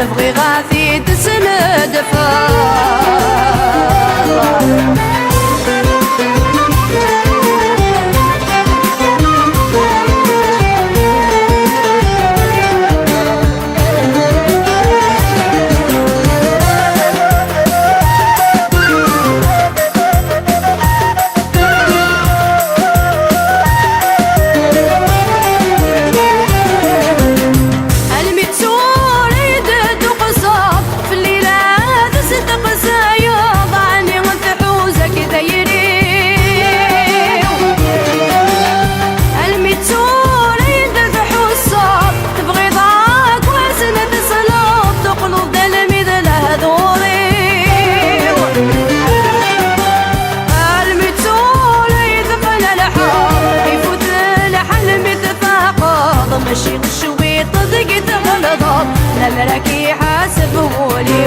نبغي غاثي تسند ماشي الشويط ضقت غلطات لمركي حاسب ولي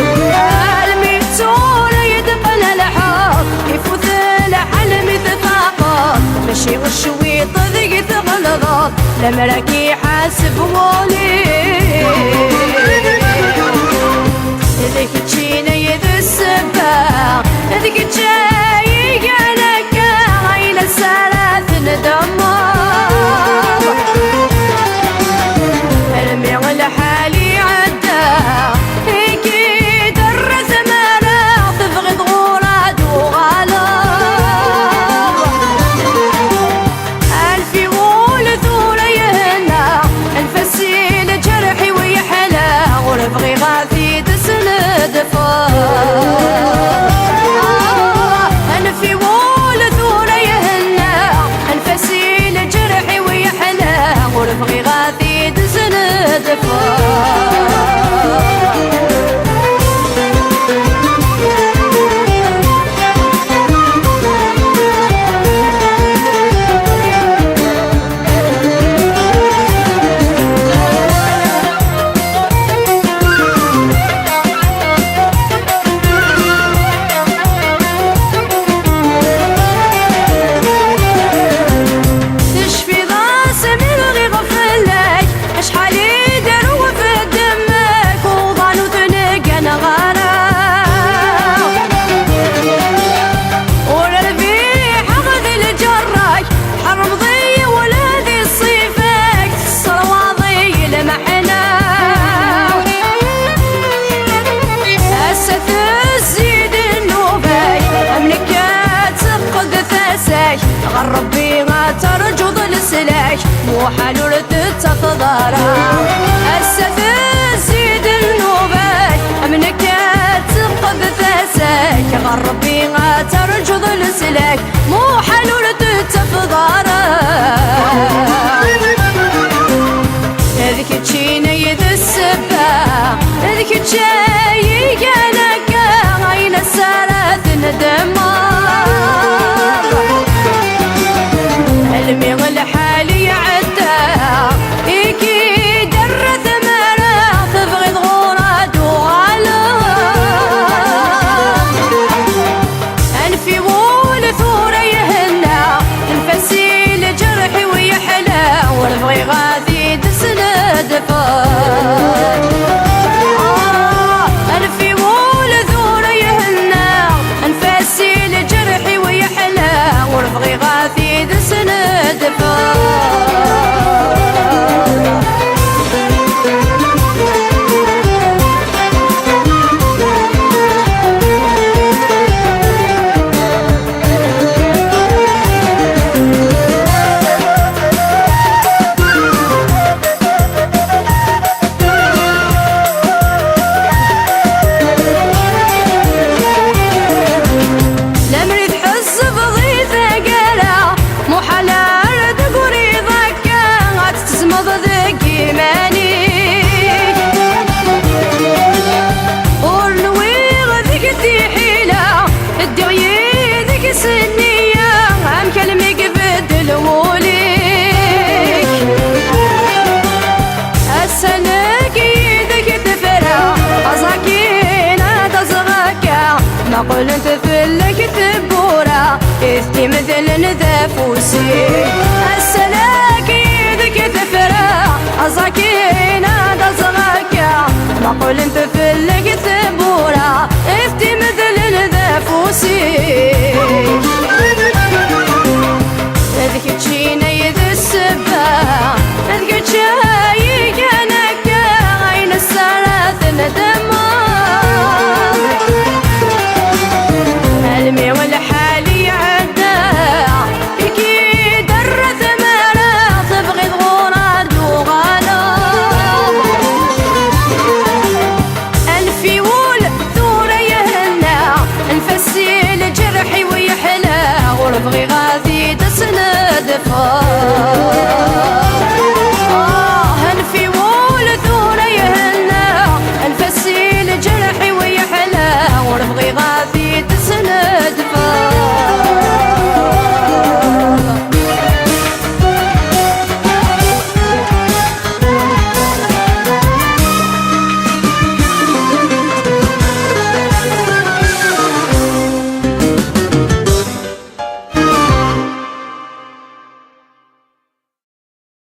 الميتون يدقن الحاط يفوت الحلم اتفاقات ماشي الشويط ضقت غلطات لمركي حاسب ولي ذيك تشينا يد السباق ذيك تشاي قالك عين السالات ندمر لحالي عدى هيكي در زمانه تبغض غراد وغلط ألفي ولثور يهنا الفسيل جرحي ويحلى ونبغي غاثي تسند ألفي ولثور يهنا الفسيل جرحي ويحلى ونبغي غاثي تسند غرب بيها ترجض السلاح مو حلول تتفضارا السفر زيد النوبات منك تفقد ثاساك غرب بيها ترجض السلاح مو حلول تتفضارا هذيك تشينا يد السباق هذيك تشاي قالك عين السالات ندمر علمي لحالي عدى هيكي در ثمانة تبغض غراد وغلط أنفي ولثور يهنا الفسيل جرحي ويحلى ونبغي غاثي تسند أنفي ولثور يهنا الفسيل جرحي ويحلى ونبغي غاثي تسند قل انت في اللي كتب بورا اثتي مثل نذافوسي